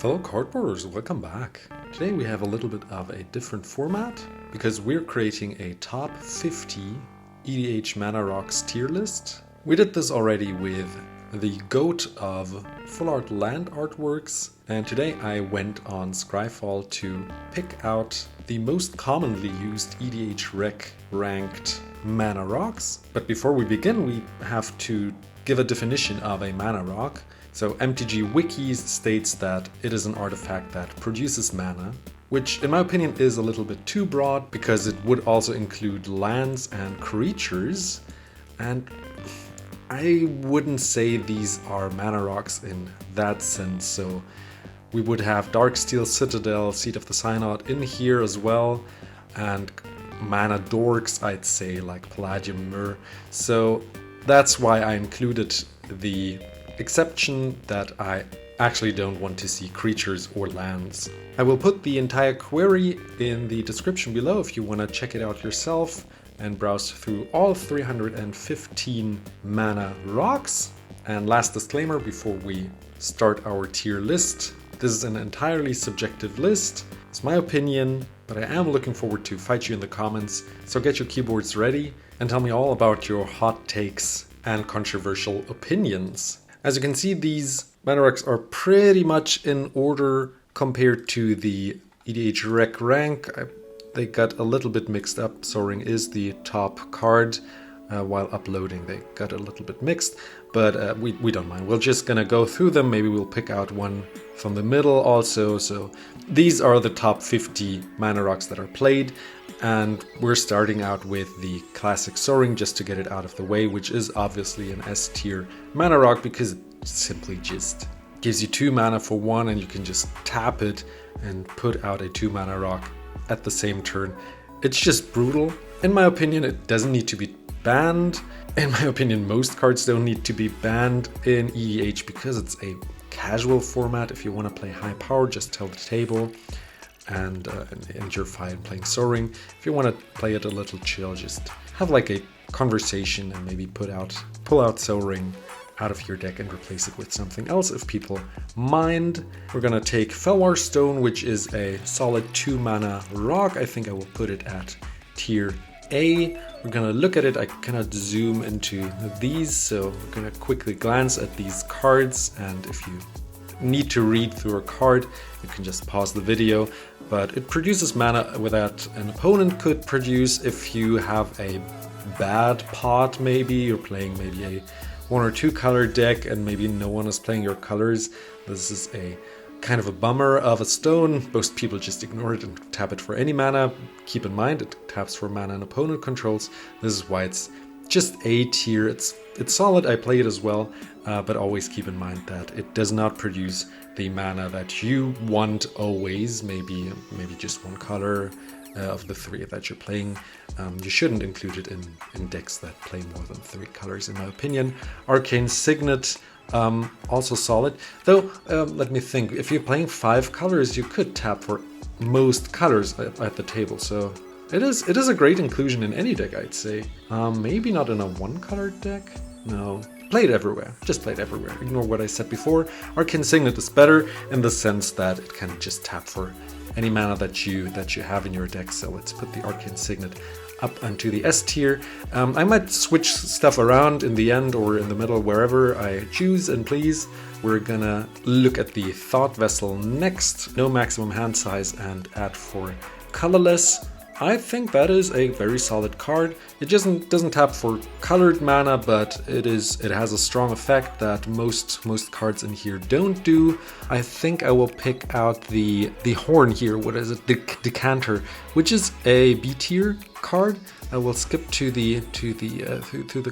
Fellow cardboarders, welcome back. Today we have a little bit of a different format because we're creating a top 50 EDH mana rocks tier list. We did this already with the GOAT of full art land artworks, and today I went on Scryfall to pick out the most commonly used EDH rec ranked mana rocks. But before we begin, we have to give a definition of a mana rock. So MTG Wikis states that it is an artifact that produces mana, which in my opinion is a little bit too broad because it would also include lands and creatures, and I wouldn't say these are mana rocks in that sense. So we would have Darksteel Citadel, Seat of the Synod in here as well, and mana dorks, I'd say, like Palladium Myr. So that's why I included the exception that I actually don't want to see creatures or lands. I will put the entire query in the description below if you want to check it out yourself and browse through all 315 mana rocks. And last disclaimer before we start our tier list, this is an entirely subjective list. It's my opinion, but I am looking forward to fight you in the comments, so get your keyboards ready and tell me all about your hot takes and controversial opinions. As you can see, these mana rocks are pretty much in order compared to the EDH rec rank. They got a little bit mixed up. Soaring is the top card. While uploading, they got a little bit mixed, but we don't mind. We're just gonna go through them. Maybe we'll pick out one from the middle also. So these are the top 50 mana rocks that are played. And we're starting out with the classic Soaring just to get it out of the way, which is obviously an S tier mana rock because it simply just gives you 2 mana for 1 and you can just tap it and put out a 2 mana rock at the same turn. It's just brutal. In my opinion, it doesn't need to be banned. In my opinion, most cards don't need to be banned in EDH because it's a casual format. If you want to play high power, just tell the table. And you're fine playing Soaring. If you want to play it a little chill, just have like a conversation and maybe pull out Soaring out of your deck and replace it with something else if people mind. We're gonna take Felwar Stone, which is a solid 2 mana rock. I think I will put it at tier A. We're gonna look at it. I cannot zoom into these, so we're gonna quickly glance at these cards, and if you need to read through a card, you can just pause the video. But it produces mana that an opponent could produce if you have a bad pot. Maybe you're playing maybe a 1 or 2 color deck and maybe no one is playing your colors. This is a kind of a bummer of a stone. Most people just ignore it and tap it for any mana. Keep in mind it taps for mana an opponent controls. This is why it's just A tier. It's solid. I play it as well, but always keep in mind that it does not produce the mana that you want always. Maybe just 1 color of the 3 that you're playing. You shouldn't include it in decks that play more than 3 colors, in my opinion. Arcane Signet, also solid. Though, let me think. If you're playing 5 colors, you could tap for most colors at the table. So it is a great inclusion in any deck, I'd say. Maybe not in a 1-color deck. No. Play it everywhere. Just play it everywhere. Ignore what I said before. Arcane Signet is better in the sense that it can just tap for any mana that you have in your deck. So let's put the Arcane Signet up onto the S tier. I might switch stuff around in the end or in the middle, wherever I choose and please. We're gonna look at the Thought Vessel next. No maximum hand size and add for colorless. I think that is a very solid card. It doesn't tap for colored mana, but it has a strong effect that most cards in here don't do. I think I will pick out the horn here. What is it? The Decanter, which is a B tier card. I will skip to the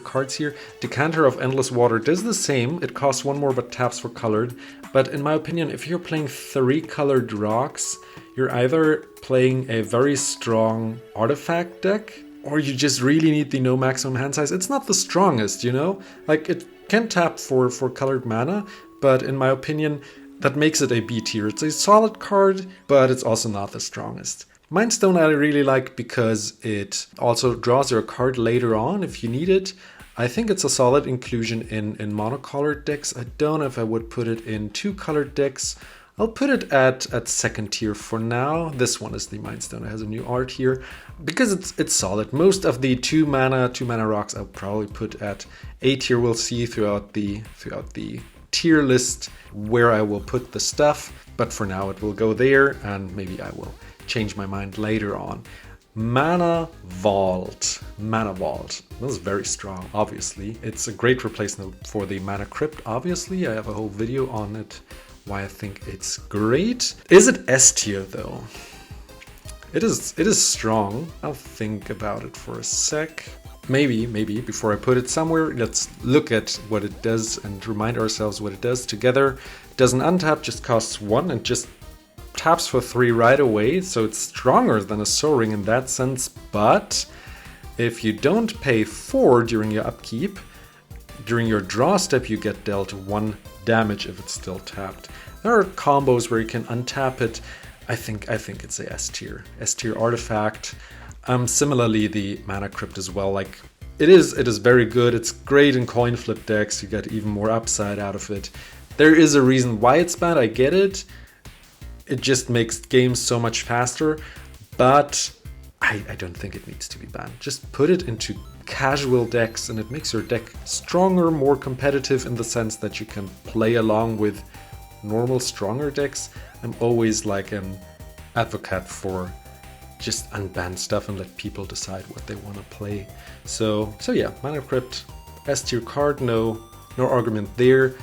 cards here. Decanter of Endless Water does the same. It costs 1 more but taps for colored. But in my opinion, if you're playing 3 colored rocks, you're either playing a very strong artifact deck, or you just really need the no maximum hand size. It's not the strongest, you know? Like, it can tap for colored mana, but in my opinion, that makes it a B tier. It's a solid card, but it's also not the strongest. Mindstone I really like because it also draws your card later on if you need it. I think it's a solid inclusion in monocolored decks. I don't know if I would put it in 2-colored decks. I'll put it at second tier for now. This one is the Mind Stone. It has a new art here because it's solid. Most of the two mana rocks I'll probably put at A tier. We'll see throughout the tier list where I will put the stuff, but for now it will go there, and maybe I will change my mind later on. Mana Vault. This is very strong, obviously. It's a great replacement for the Mana Crypt, obviously. I have a whole video on it, why I think it's great. Is it S tier though? It is strong. I'll think about it for a sec. Maybe, before I put it somewhere, let's look at what it does and remind ourselves what it does together. It doesn't untap, just costs 1 and just taps for 3 right away, so it's stronger than a Soul Ring in that sense, but if you don't pay 4 during your upkeep, during your draw step you get dealt 1 damage if it's still tapped. There are combos where you can untap it. I think it's a S tier artifact. Similarly, the Mana Crypt as well. Like it is very good. It's great in coin flip decks. You get even more upside out of it. There is a reason why it's banned. I get it. It just makes games so much faster, but I don't think it needs to be banned. Just put it into casual decks and it makes your deck stronger, more competitive in the sense that you can play along with normal stronger decks. I'm always like an advocate for just unban stuff and let people decide what they want to play. So yeah, Mana Crypt, S tier card, no argument there,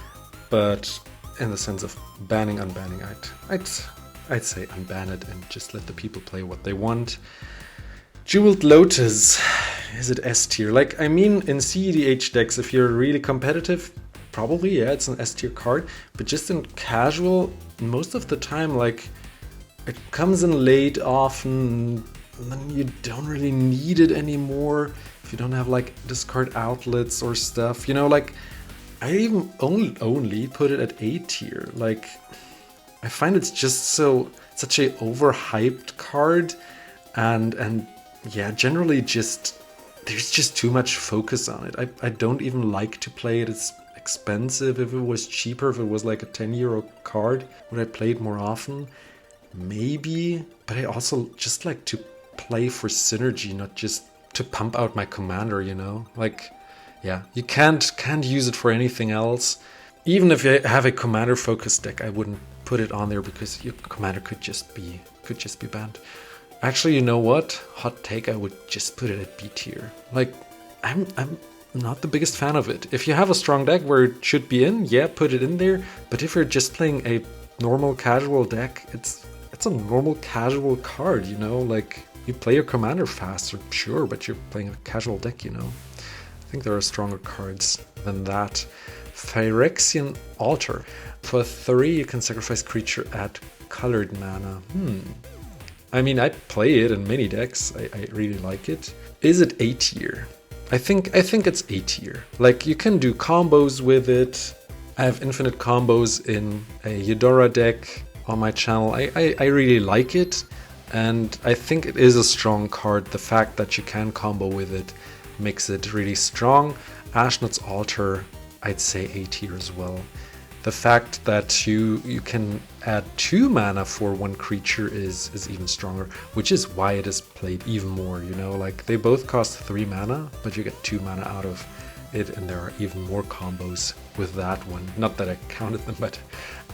but in the sense of banning, unbanning, I'd say unban it and just let the people play what they want. Jeweled Lotus, is it S tier? Like, I mean, in CEDH decks, if you're really competitive, probably, yeah, it's an S tier card, but just in casual, most of the time, like, it comes in late often, and then you don't really need it anymore if you don't have, like, discard outlets or stuff, you know, like, I even only put it at A tier. Like, I find it's just such a overhyped card, and yeah, generally just there's just too much focus on it. I don't even like to play it. It's expensive. If it was cheaper, if it was like a 10 euro card, would I play it more often? Maybe, but I also just like to play for synergy, not just to pump out my commander, you know? Like, yeah, you can't use it for anything else. Even if you have a commander focused deck, I wouldn't put it on there because your commander could just be banned. Actually, you know what? Hot take, I would just put it at B tier. Like, I'm not the biggest fan of it. If you have a strong deck where it should be in, yeah, put it in there. But if you're just playing a normal casual deck, it's a normal casual card, you know? Like, you play your commander faster, sure, but you're playing a casual deck, you know? I think there are stronger cards than that. Phyrexian Altar. For 3, you can sacrifice creature at colored mana. I mean, I play it in many decks. I really like it. Is it A tier? I think it's A tier. Like, you can do combos with it. I have infinite combos in a Eudora deck on my channel. I really like it, and I think it is a strong card. The fact that you can combo with it makes it really strong. Ashnod's Altar, I'd say A tier as well. The fact that you can add 2 mana for 1 creature is even stronger, which is why it is played even more, you know? Like, they both cost 3 mana, but you get 2 mana out of it, and there are even more combos with that one. Not that I counted them, but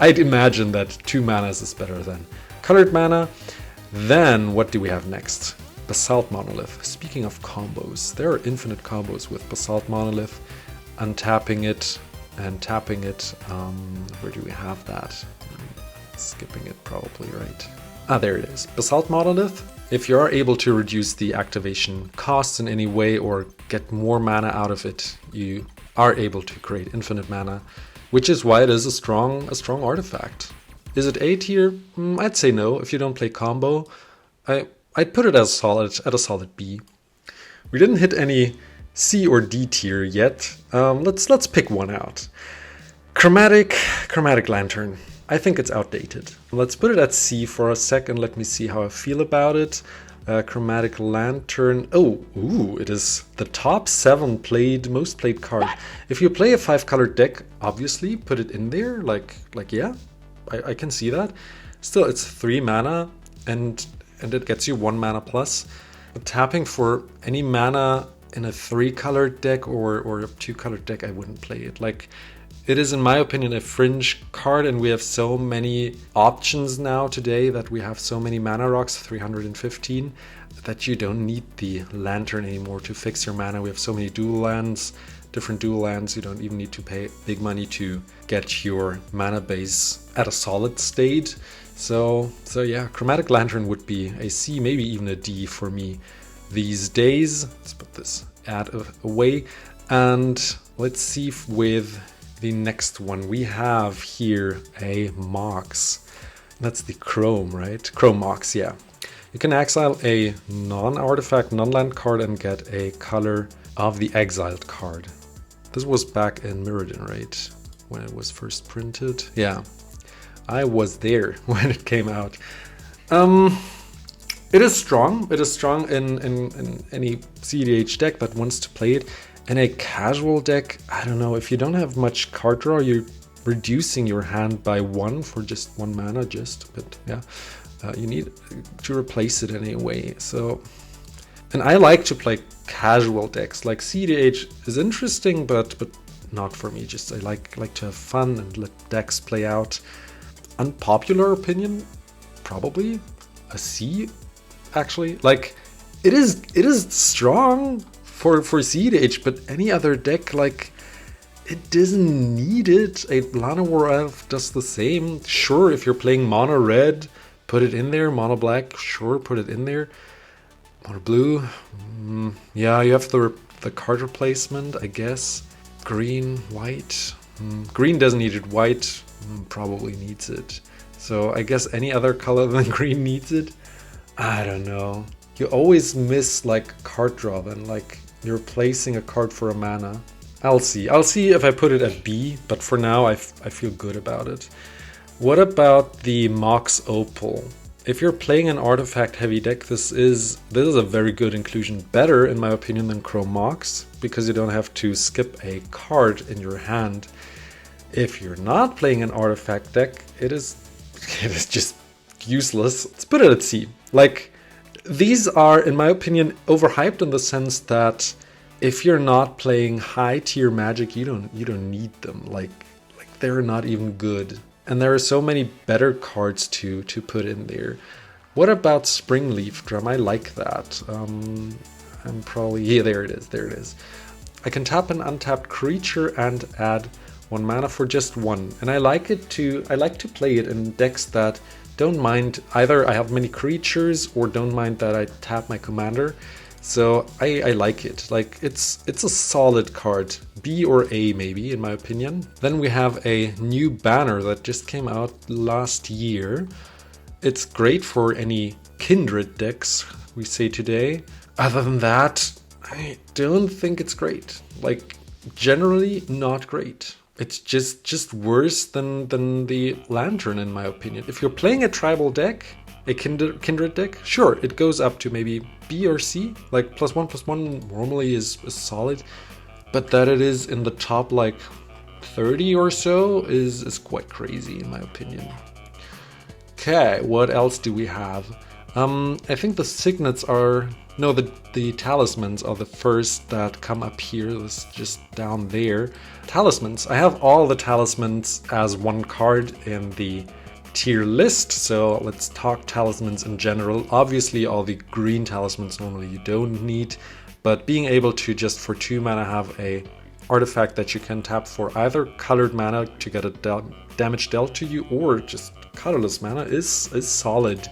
I'd imagine that 2 mana is better than colored mana. Then, what do we have next? Basalt Monolith. Speaking of combos, there are infinite combos with Basalt Monolith. Untapping it and tapping it. Where do we have that? Skipping it probably, right? Ah, there it is. Basalt Monolith. If you are able to reduce the activation costs in any way or get more mana out of it, you are able to create infinite mana, which is why it is a strong artifact. Is it A tier? I'd say no. If you don't play combo, I'd put it as at a solid B. We didn't hit any C or D tier yet. Let's pick one out. Chromatic Lantern. I think it's outdated. Let's put it at C for a second. Let me see how I feel about it. Chromatic Lantern. It is the top 7 most played card. If you play a 5-colored deck, obviously put it in there. Like yeah, I can see that. Still, it's 3 mana, and it gets you 1 mana plus. But tapping for any mana in a 3-colored deck or a 2-colored deck, I wouldn't play it. Like, it is, in my opinion, a fringe card, and we have so many options now today that we have so many mana rocks, 315, that you don't need the lantern anymore to fix your mana. We have so many dual lands, different dual lands. You don't even need to pay big money to get your mana base at a solid state. So yeah, Chromatic Lantern would be a C, maybe even a D for me these days. Let's put this ad away, and let's see with the next one. We have here a Mox. That's the Chrome, right? Chrome Mox, yeah. You can exile a non-artifact, non-land card and get a color of the exiled card. This was back in Mirrodin, right? When it was first printed. Yeah, I was there when it came out. It is strong. It is strong in any CEDH deck that wants to play it. In a casual deck, I don't know, if you don't have much card draw, you're reducing your hand by 1 for just 1 mana, but yeah, you need to replace it anyway. So, and I like to play casual decks. Like CEDH is interesting, but not for me. Just I like to have fun and let decks play out. Unpopular opinion, probably a C. Actually, like it is strong for CEDH, but any other deck, like, it doesn't need it. A Llanowar Elf does the same. Sure, if you're playing mono red, put it in there. Mono black, sure, put it in there. Mono blue, yeah, you have the card replacement, I guess. Green, white, green doesn't need it. White probably needs it. So I guess any other color than green needs it. I don't know. You always miss like card draw then, like you're placing a card for a mana. I'll see if I put it at B, but for now I feel good about it. What about the Mox Opal? If you're playing an artifact heavy deck, this is a very good inclusion. Better in my opinion than Chrome Mox, because you don't have to skip a card in your hand. If you're not playing an artifact deck, it is just useless. Let's put it at C. Like, these are, in my opinion, overhyped in the sense that if you're not playing high tier Magic, you don't need them. Like they're not even good. And there are so many better cards to put in there. What about Springleaf Drum? I like that. I'm probably, yeah, there it is. I can tap an untapped creature and add 1 mana for just 1. And I like to play it in decks that don't mind either I have many creatures or don't mind that I tap my commander. So I like it. Like it's a solid card. B or A maybe, in my opinion. Then we have a new banner that just came out last year. It's great for any Kindred decks, we say today. Other than that, I don't think it's great. Like, generally not great. It's just worse than the Lantern, in my opinion. If you're playing a tribal deck, a Kindred deck, sure, it goes up to maybe B or C. Like +1/+1 normally is solid, but that it is in the top like 30 or so is quite crazy, in my opinion. Okay, what else do we have? I think the signets are... No, the talismans are the first that come up here. This is just down there. Talismans. I have all the talismans as 1 card in the tier list, so let's talk talismans in general. Obviously, all the green talismans normally you don't need, but being able to just for 2 mana have a artifact that you can tap for either colored mana to get a damage dealt to you or just colorless mana is solid.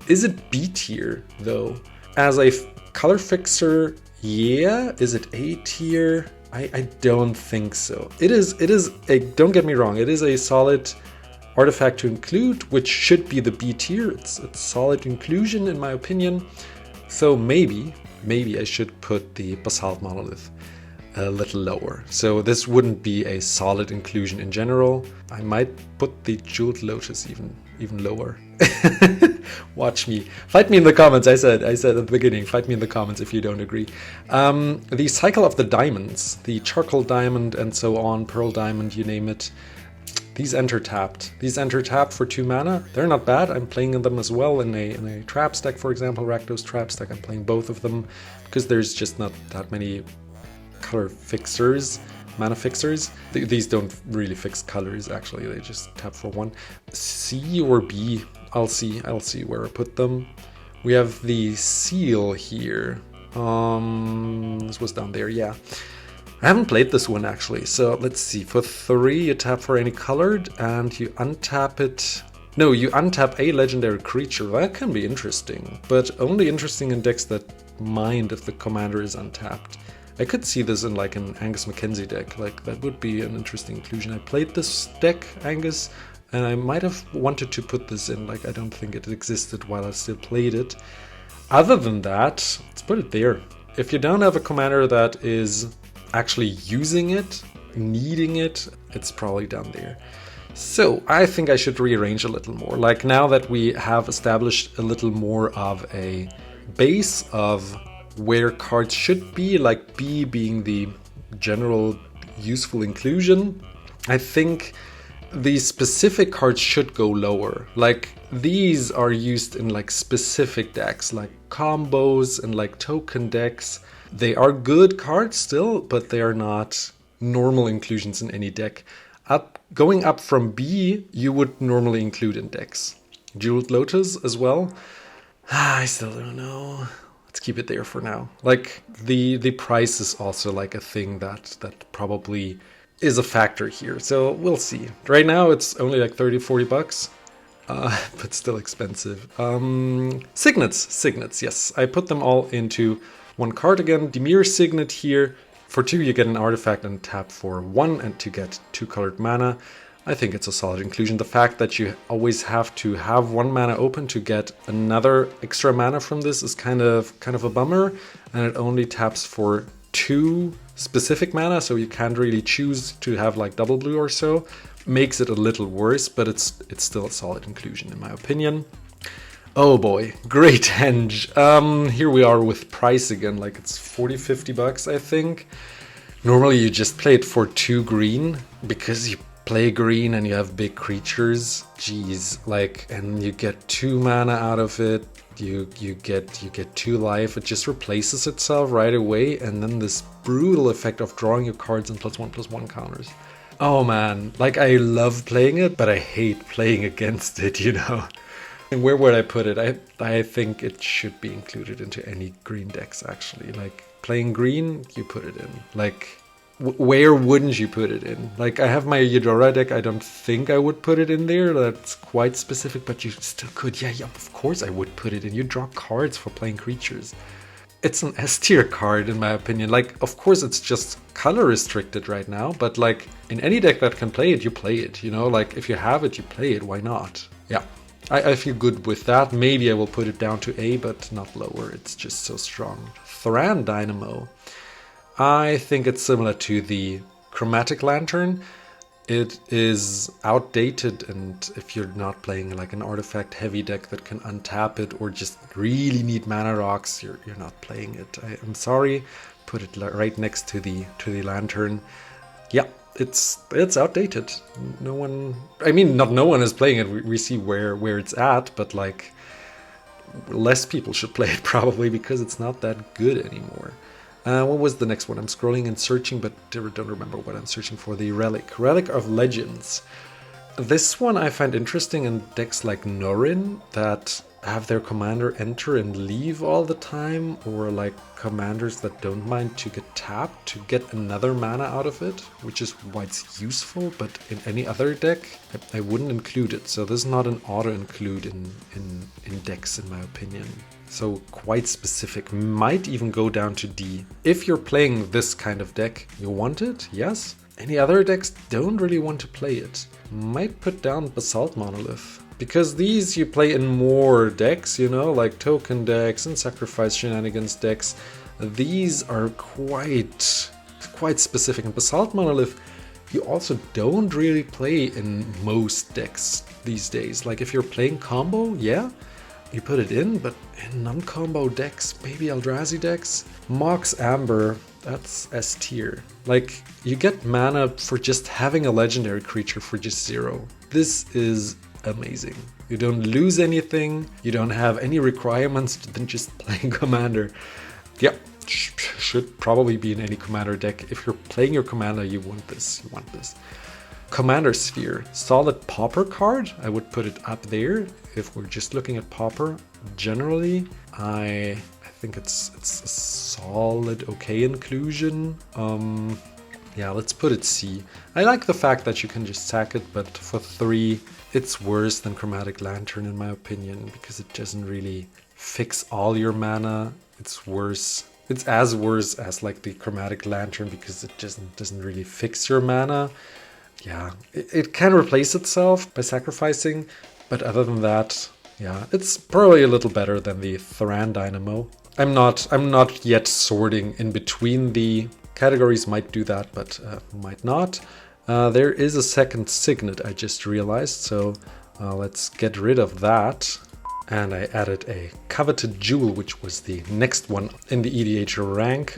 Is it B tier though? As a color fixer, yeah. Is it A tier? I don't think so. It is a, don't get me wrong, it is a solid artifact to include, which should be the B tier. It's solid inclusion in my opinion. So maybe I should put the Basalt Monolith a little lower. So this wouldn't be a solid inclusion in general. I might put the Jeweled Lotus even lower. Watch me. Fight me in the comments. I said at the beginning, fight me in the comments if you don't agree. The Cycle of the Diamonds, the Charcoal Diamond and so on, Pearl Diamond, you name it. These enter tapped. These enter tapped for 2 mana. They're not bad. I'm playing them as well in a traps deck, for example, Rakdos traps deck. I'm playing both of them because there's just not that many color fixers, mana fixers. These don't really fix colors, actually. They just tap for 1. C or B? I'll see where I put them. We have the seal here. This was down there, yeah. I haven't played this one actually, so let's see. For 3, you tap for any colored and you untap it. No, you untap a legendary creature. That can be interesting, but only interesting in decks that mind if the commander is untapped. I could see this in like an Angus Mackenzie deck. Like, that would be an interesting inclusion. I played this deck, Angus, and I might have wanted to put this in. Like, I don't think it existed while I still played it. Other than that, let's put it there. If you don't have a commander that is actually using it, needing it, it's probably down there. So I think I should rearrange a little more. Like, now that we have established a little more of a base of where cards should be, like B being the general useful inclusion, I think the specific cards should go lower. Like, these are used in like specific decks, like combos and like token decks. They are good cards still, but they are not normal inclusions in any deck. Going up from B, you would normally include in decks. Jeweled Lotus as well. I still don't know. Let's keep it there for now. Like, the price is also like a thing that probably is a factor here. So we'll see. Right now it's only like 30-40 bucks. But still expensive. Signets, yes. I put them all into 1 card again. Dimir Signet here. For 2 you get an artifact and tap for 1 and to get 2 colored mana. I think it's a solid inclusion. The fact that you always have to have 1 mana open to get another extra mana from this is kind of a bummer, and it only taps for 2 specific mana, so you can't really choose to have like double blue or so. Makes it a little worse, but it's still a solid inclusion in my opinion. Oh boy, Great Henge. Here we are with price again, like it's 40-50 bucks, I think. Normally you just play it for 2 green, because you play green and you have big creatures. Jeez, like, and you get 2 mana out of it. You get 2 life. It just replaces itself right away, and then this brutal effect of drawing your cards and +1/+1 counters. Oh man, like, I love playing it, but I hate playing against it, you know. And where would I put it? I think it should be included into any green decks, actually. Like, playing green, you put it in. Like, where wouldn't you put it in? Like, I have my Eudora deck. I don't think I would put it in there. That's quite specific, but you still could. Yeah, of course I would put it in. You draw cards for playing creatures. It's an S tier card, in my opinion. Like, of course, it's just color restricted right now, but like, in any deck that can play it, you play it, you know? Like, if you have it, you play it. Why not? Yeah. I feel good with that. Maybe I will put it down to A, but not lower. It's just so strong. Thran Dynamo. I think it's similar to the Chromatic Lantern. It is outdated, and if you're not playing like an artifact heavy deck that can untap it or just really need mana rocks, you're not playing it. I'm sorry. Put it right next to the Lantern. Yeah. It's outdated. No one, I mean, not no one is playing it. We see where it's at, but like, less people should play it probably, because it's not that good anymore. What was the next one? I'm scrolling and searching, but don't remember what I'm searching for. The Relic of Legends. This one I find interesting in decks like Norin that have their commander enter and leave all the time, or like commanders that don't mind to get tapped to get another mana out of it, which is why it's useful, but in any other deck I wouldn't include it. So this is not an auto include in decks, in my opinion. So quite specific, might even go down to D. If you're playing this kind of deck, you want it, yes. Any other decks don't really want to play it. Might put down Basalt Monolith. Because these you play in more decks, you know, like token decks and sacrifice shenanigans decks. These are quite specific. And Basalt Monolith, you also don't really play in most decks these days. Like, if you're playing combo, yeah. you put it in, but in non-combo decks, maybe Eldrazi decks, Mox Amber, that's S tier. Like, you get mana for just having a legendary creature for just 0. This is amazing. You don't lose anything, you don't have any requirements than just playing Commander. Yeah, should probably be in any Commander deck. If you're playing your Commander, you want this, Commander Sphere, solid Pauper card. I would put it up there if we're just looking at Pauper. Generally, I think it's a solid, okay inclusion. Yeah, let's put it C. I like the fact that you can just sack it, but for 3, it's worse than Chromatic Lantern in my opinion, because it doesn't really fix all your mana. It's worse. It's as worse as like the Chromatic Lantern because it just doesn't really fix your mana. Yeah, it can replace itself by sacrificing, but other than that, yeah, it's probably a little better than the Thran Dynamo. I'm not yet sorting in between the categories. Might do that, but might not. There is a second Signet, I just realized, so let's get rid of that. And I added a Coveted Jewel, which was the next one in the EDH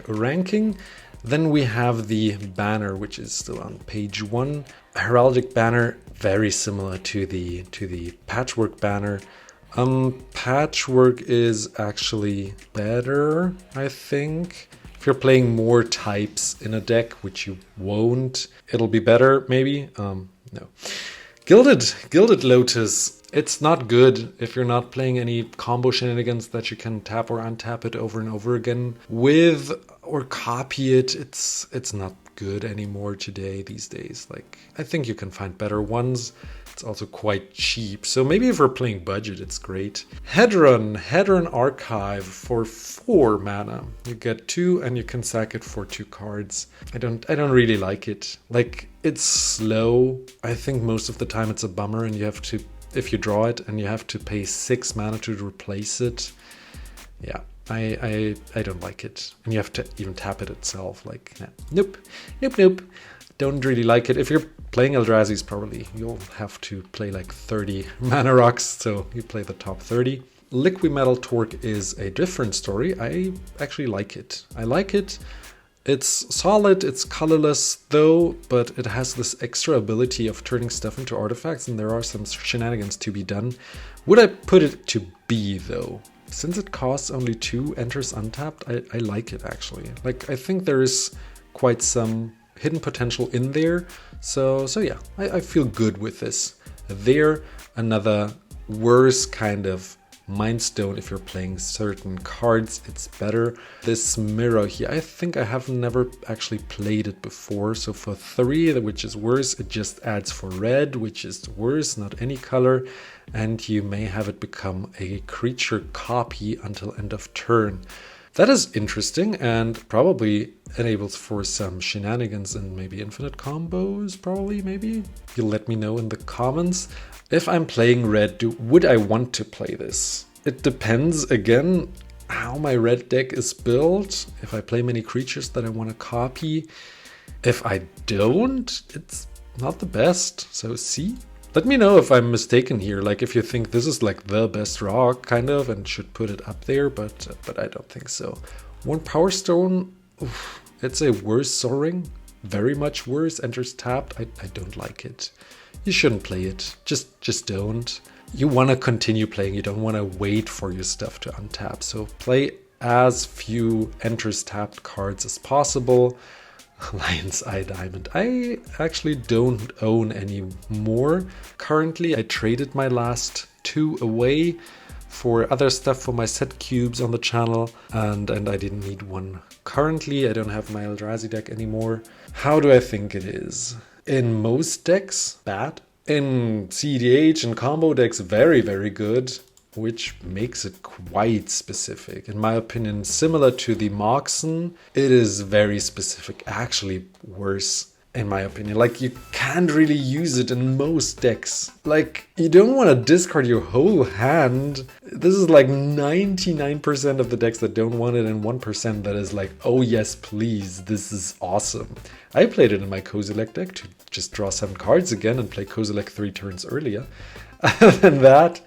ranking. Then we have the banner, which is still on page 1. A heraldic banner, very similar to the patchwork banner. Patchwork is actually better, I think. If you're playing more types in a deck, which you won't, it'll be better, maybe. No. Gilded Lotus. It's not good if you're not playing any combo shenanigans that you can tap or untap it over and over again with, or copy it. It's not good anymore these days. Like, I think you can find better ones. It's also quite cheap. So maybe if we're playing budget, it's great. Hedron Archive for 4 mana. You get 2 and you can sack it for 2 cards. I don't really like it. Like, it's slow. I think most of the time it's a bummer and you have to, if you draw it and you have to pay 6 mana to replace it. Yeah, I don't like it. And you have to even tap it itself. Like, nah. Nope. Don't really like it. If you're playing Eldrazi's, probably you'll have to play like 30 mana rocks, so you play the top 30. Liquimetal Torque is a different story. I actually like it. I like it. It's solid, it's colorless though, but it has this extra ability of turning stuff into artifacts, and there are some shenanigans to be done. Would I put it to B though? Since it costs only 2, enters untapped, I like it actually. Like, I think there is quite some hidden potential in there. So yeah, I feel good with this. There, another worse kind of Mind Stone. If you're playing certain cards, it's better. This Mirror here, I think I have never actually played it before. So for 3, which is worse, it just adds for red, which is worse, not any color. And you may have it become a creature copy until end of turn. That is interesting and probably enables for some shenanigans and maybe infinite combos, probably, maybe. You'll let me know in the comments. If I'm playing red, would I want to play this? It depends, again, how my red deck is built. If I play many creatures that I want to copy. If I don't, it's not the best. So C. Let me know if I'm mistaken here, like if you think this is like the best rock, kind of, and should put it up there, but I don't think so. 1 Power Stone, oof, it's a worse Soaring, very much worse, enters tapped. I don't like it. You shouldn't play it, just don't. You want to continue playing, you don't want to wait for your stuff to untap, so play as few enters tapped cards as possible. Lion's Eye Diamond. I actually don't own any more. Currently, I traded my last 2 away for other stuff for my set cubes on the channel, and I didn't need one. Currently, I don't have my Eldrazi deck anymore. How do I think it is? In most decks, bad. In CEDH and combo decks, very, very good, which makes it quite specific. In my opinion, similar to the Moxen, it is very specific, actually worse in my opinion. Like, you can't really use it in most decks. Like, you don't want to discard your whole hand. This is like 99% of the decks that don't want it and 1% that is like, oh yes, please, this is awesome. I played it in my Kozilek deck to just draw 7 cards again and play Kozilek 3 turns earlier. Other than that,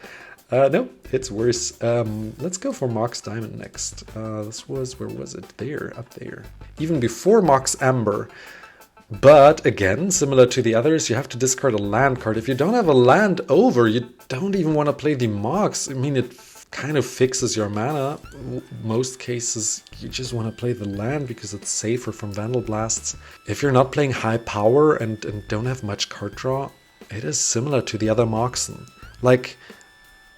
No, it's worse. Let's go for Mox Diamond next. This was, where was it? There, up there. Even before Mox Amber. But again, similar to the others, you have to discard a land card. If you don't have a land over, you don't even want to play the Mox. I mean, it kind of fixes your mana. Most cases, you just want to play the land because it's safer from Vandal Blasts. If you're not playing high power and don't have much card draw, it is similar to the other Moxen. Like,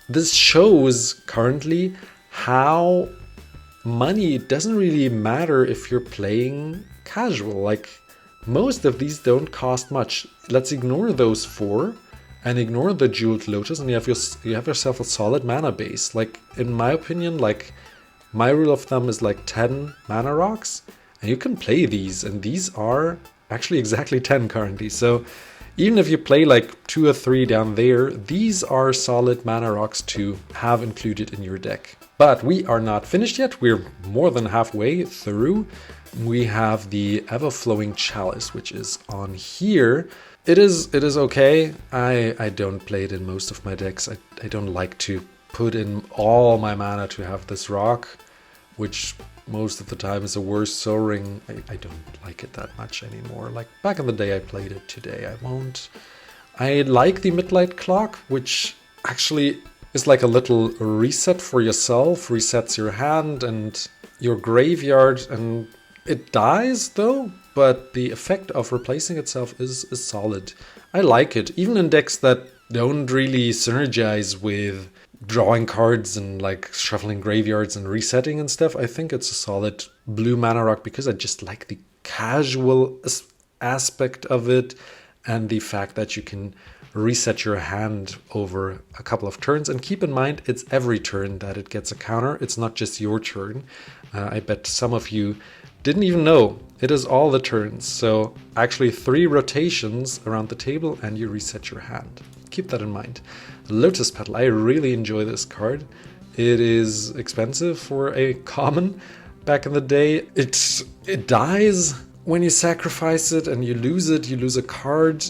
this shows currently how money doesn't really matter if you're playing casual. Like, most of these don't cost much. Let's ignore those 4 and ignore the Jeweled Lotus, and you have yourself a solid mana base. Like, in my opinion, like, my rule of thumb is like 10 mana rocks, and you can play these, and these are actually exactly 10 currently. So even if you play like 2 or 3 down there, these are solid mana rocks to have included in your deck. But we are not finished yet. We're more than halfway through. We have the Ever-Flowing Chalice, which is on here. It is okay. I don't play it in most of my decks. I don't like to put in all my mana to have this rock, which most of the time is a worse Soaring. I don't like it that much anymore. Like, back in the day I played it, today I won't. I like the Midnight Clock, which actually is like a little reset for yourself, resets your hand and your graveyard, and it dies though, but the effect of replacing itself is solid. I like it, even in decks that don't really synergize with drawing cards and like shuffling graveyards and resetting and stuff. I think it's a solid blue mana rock because I just like the casual aspect of it and the fact that you can reset your hand over a couple of turns. And keep in mind, it's every turn that it gets a counter. It's not just your turn. I bet some of you didn't even know. It is all the turns. So actually 3 rotations around the table and you reset your hand. Keep that in mind. Lotus Petal, I really enjoy this card. It is expensive for a common. Back in the day, it dies when you sacrifice it and you lose a card,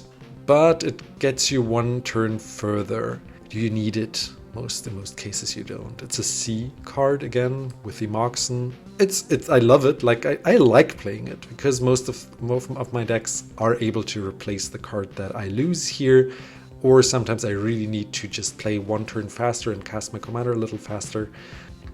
but it gets you 1 turn further. Do you need it? In most cases you don't. It's a C card again with the Moxen. I love it. Like, I like playing it because most of my decks are able to replace the card that I lose here. Or sometimes I really need to just play 1 turn faster and cast my commander a little faster.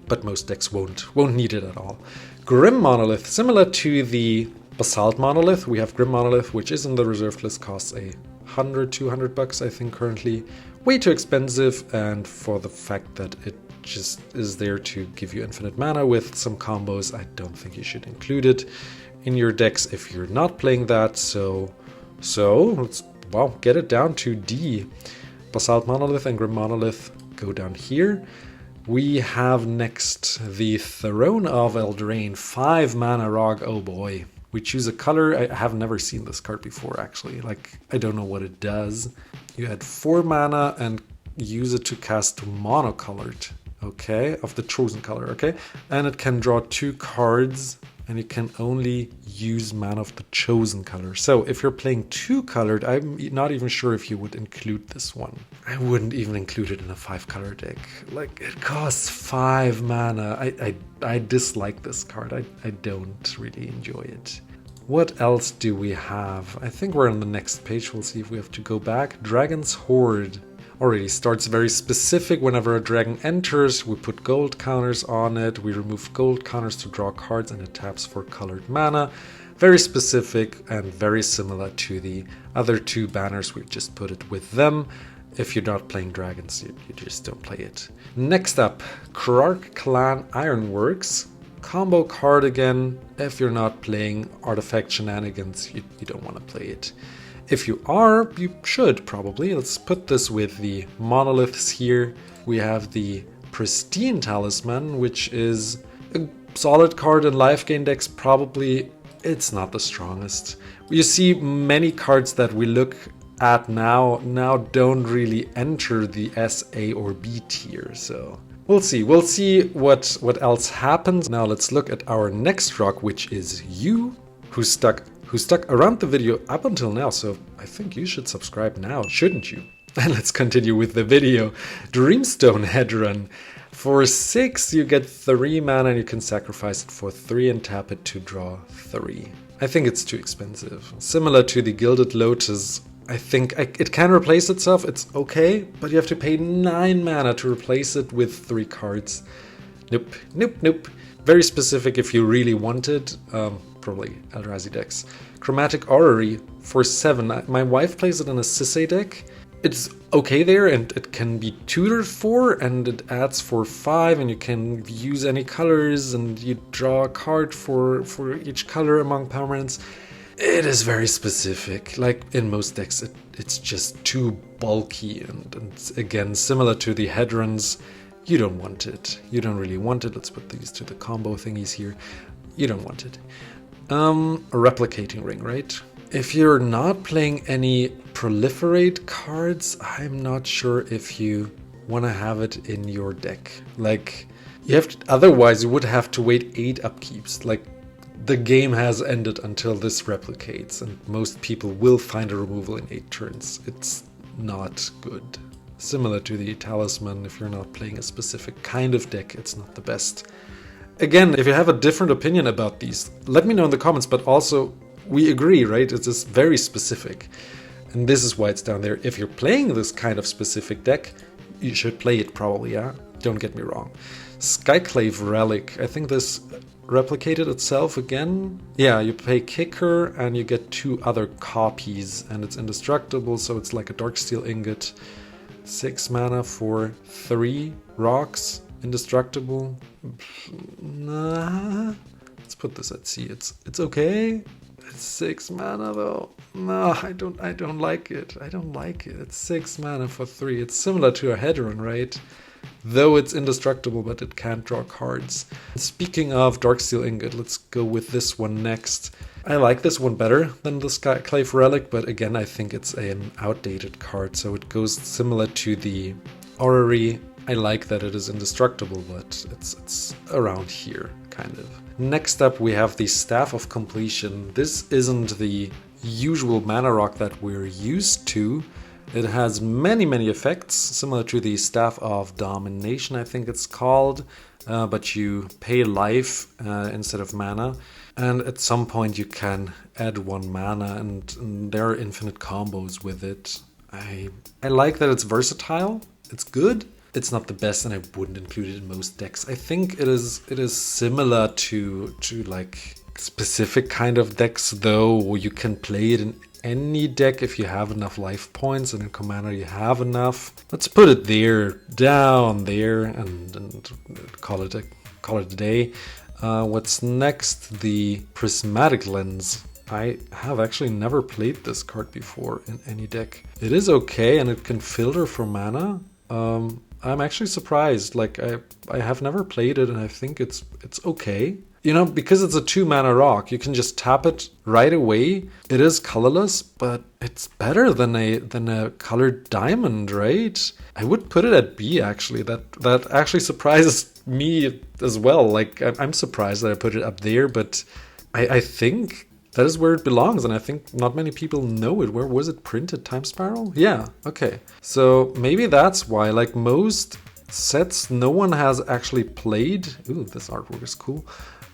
But most decks won't need it at all. Grim Monolith, similar to the Basalt Monolith, we have Grim Monolith, which is in the reserved list, costs a $100-200 I think currently. Way too expensive, and for the fact that it just is there to give you infinite mana with some combos, I don't think you should include it in your decks if you're not playing that. So let's get it down to D. Basalt Monolith and Grim Monolith go down here. We have next the Throne of Eldraine, 5 mana rock. Oh boy. We choose a color. I have never seen this card before, actually. Like, I don't know what it does. You add 4 mana and use it to cast monocolored, okay, of the chosen color, okay? And it can draw 2 cards, and you can only use mana of the chosen color. So if you're playing 2-colored, I'm not even sure if you would include this one. I wouldn't even include it in a 5-color deck. Like, it costs 5 mana. I dislike this card. I don't really enjoy it. What else do we have? I think we're on the next page. We'll see if we have to go back. Dragon's Horde already starts very specific. Whenever a dragon enters, we put gold counters on it. We remove gold counters to draw cards, and it taps for colored mana. Very specific and very similar to the other 2 banners. We just put it with them. If you're not playing dragons, you just don't play it. Next up, Krark Clan Ironworks. Combo card again. If you're not playing artifact shenanigans, you don't want to play it. If you are, you should probably. Let's put this with the monoliths here. We have the Pristine Talisman, which is a solid card in life gain decks. Probably it's not the strongest. You see many cards that we look at now don't really enter the S, A, or B tier, so we'll see what else happens. Now let's look at our next rock, which is you, who stuck around the video up until now, so I think you should subscribe now, shouldn't you? And let's continue with the video. Dreamstone Hedron. For 6, you get 3 mana and you can sacrifice it for 3 and tap it to draw 3. I think it's too expensive. Similar to the Gilded Lotus, I think it can replace itself, it's okay, but you have to pay 9 mana to replace it with 3 cards. Nope, nope, nope. Very specific if you really want it. Probably Eldrazi decks. Chromatic Orrery for 7. My wife plays it in a Sisay deck. It's okay there, and it can be tutored for, and it adds for 5, and you can use any colors, and you draw a card for each color among permanents. It is very specific. Like in most decks, it's just too bulky, and again, similar to the Hedrons, you don't want it. You don't really want it. Let's put these to the combo thingies here. You don't want it. A replicating ring, right? If you're not playing any proliferate cards, I'm not sure if you want to have it in your deck. Like, you have to, otherwise you would have to wait 8 upkeeps. Like, the game has ended until this replicates, and most people will find a removal in 8 turns. It's not good. Similar to the Talisman, if you're not playing a specific kind of deck, it's not the best. Again, if you have a different opinion about these, let me know in the comments, but also, we agree, right? It's just very specific. And this is why it's down there. If you're playing this kind of specific deck, you should play it probably, yeah? Don't get me wrong. Skyclave Relic. I think this replicated itself again. Yeah, you pay Kicker and you get 2 other copies, and it's indestructible, so it's like a Darksteel Ingot. 6 mana for 3 rocks. Indestructible. Nah. Let's put this at sea. It's okay. It's 6 mana though. No, I don't like it. I don't like it. It's 6 mana for 3. It's similar to a Hedron, right? Though it's indestructible, but it can't draw cards. Speaking of Darksteel Ingot, let's go with this one next. I like this one better than the Skyclave Relic, but again, I think it's an outdated card, so it goes similar to the Orrery. I like that it is indestructible, but it's around here, kind of. Next up, we have the Staff of Completion. This isn't the usual mana rock that we're used to. It has many, many effects, similar to the Staff of Domination, I think it's called, but you pay life instead of mana. And at some point you can add 1 mana, and there are infinite combos with it. I like that it's versatile, it's good. It's not the best, and I wouldn't include it in most decks. I think it is similar to like specific kind of decks, though, where you can play it in any deck if you have enough life points, and in Commander you have enough. Let's put it there, down there, and call it a day. What's next? The Prismatic Lens. I have actually never played this card before in any deck. It is okay, and it can filter for mana. I'm actually surprised. Like, I have never played it, and I think it's okay. You know, because it's a 2 mana rock, you can just tap it right away. It is colorless, but it's better than a colored diamond, right? I would put it at B, actually. That actually surprises me as well. Like, I'm surprised that I put it up there, but I think that is where it belongs, and I think not many people know it. Where was it printed? Time Spiral? Yeah, okay. So maybe that's why, like most sets, no one has actually played. Ooh, this artwork is cool.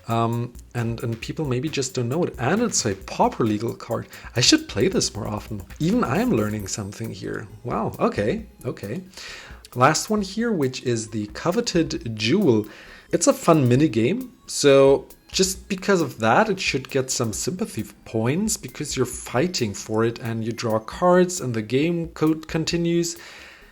And people maybe just don't know it. And it's a Pauper legal card. I should play this more often. Even I'm learning something here. Wow, okay. Last one here, which is the Coveted Jewel. It's a fun minigame, so just because of that, it should get some sympathy points, because you're fighting for it and you draw cards and the game code continues.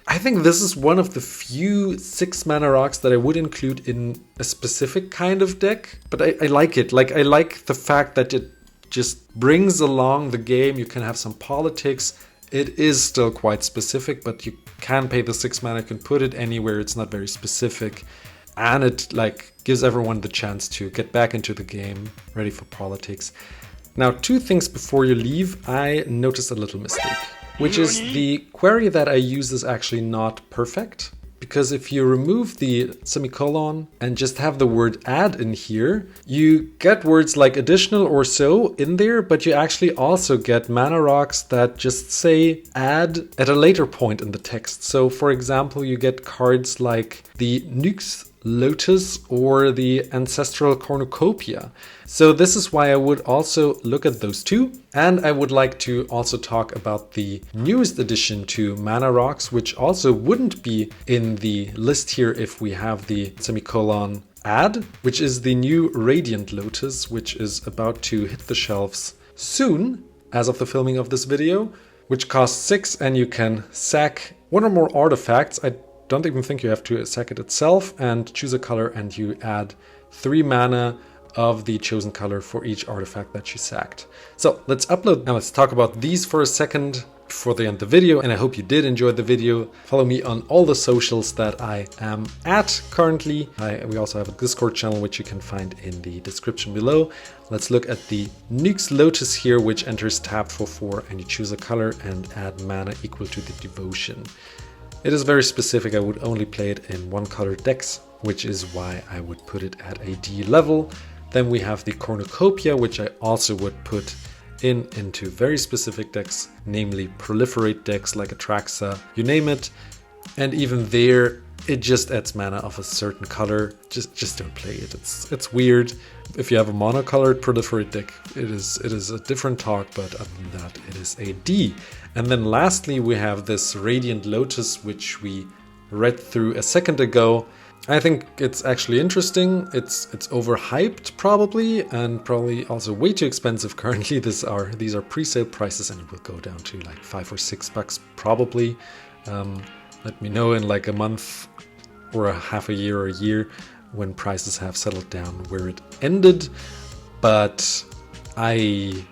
I think this is one of the few 6 mana rocks that I would include in a specific kind of deck, but I like it. Like, I like the fact that it just brings along the game. You can have some politics. It is still quite specific, but you can pay the 6 mana, you can put it anywhere. It's not very specific. And it like gives everyone the chance to get back into the game, ready for politics. Now, 2 things before you leave. I noticed a little mistake, which is the query that I use is actually not perfect, because if you remove the semicolon and just have the word add in here, you get words like additional or so in there, but you actually also get mana rocks that just say add at a later point in the text. So for example, you get cards like the Nyx Lotus or the Ancestral Cornucopia. So this is why I would also look at those two. And I would like to also talk about the newest addition to mana rocks, which also wouldn't be in the list here if we have the semicolon add, which is the new Radiant Lotus, which is about to hit the shelves soon, as of the filming of this video, which costs 6, and you can sack one or more artifacts. I don't even think you have to sack it itself, and choose a color, and you add 3 mana of the chosen color for each artifact that you sacked. So let's upload. Now let's talk about these for a second before they end the video, and I hope you did enjoy the video. Follow me on all the socials that I am at currently. We also have a Discord channel, which you can find in the description below. Let's look at the Nyx Lotus here, which enters tab for 4, and you choose a color and add mana equal to the devotion. It is very specific. I would only play it in 1-color decks, which is why I would put it at a D level. Then we have the Cornucopia, which I also would put into very specific decks, namely proliferate decks like Atraxa, you name it. And even there, it just adds mana of a certain color. Just don't play it. It's weird. If you have a monocolored proliferate deck, it is a different talk, but other than that, it is a D. And then lastly, we have this Radiant Lotus, which we read through a second ago. I think it's actually interesting. It's overhyped probably, and probably also way too expensive currently. These are pre-sale prices, and it will go down to like $5 or $6 probably. Let me know in like a month or a half a year or a year when prices have settled down where it ended. But I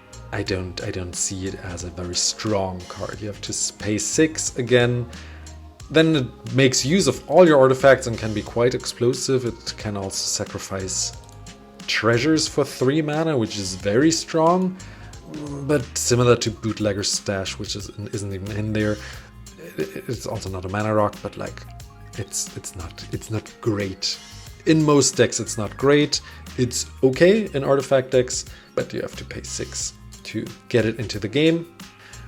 don't see it as a very strong card. You have to pay 6 again. Then it makes use of all your artifacts and can be quite explosive. It can also sacrifice treasures for 3 mana, which is very strong, but similar to Bootlegger's Stash, which isn't even in there. It's also not a mana rock, but like it's not great. In most decks, it's not great. It's okay in artifact decks, but you have to pay 6 to get it into the game.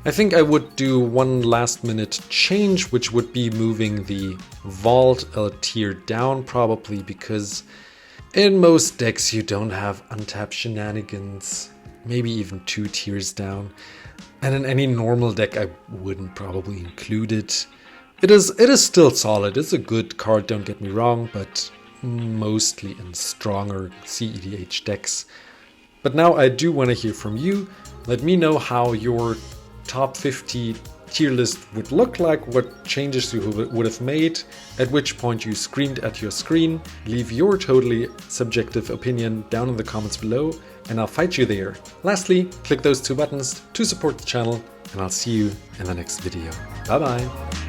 I think I would do one last minute change, which would be moving the Vault a tier down probably, because in most decks you don't have untapped shenanigans, maybe even 2 tiers down. And in any normal deck I wouldn't probably include it. It is still solid, it's a good card, don't get me wrong, but mostly in stronger EDH decks. But now I do want to hear from you. Let me know how your top 50 tier list would look like, what changes you would have made, at which point you screamed at your screen. Leave your totally subjective opinion down in the comments below, and I'll fight you there. Lastly, click those 2 buttons to support the channel, and I'll see you in the next video. Bye bye!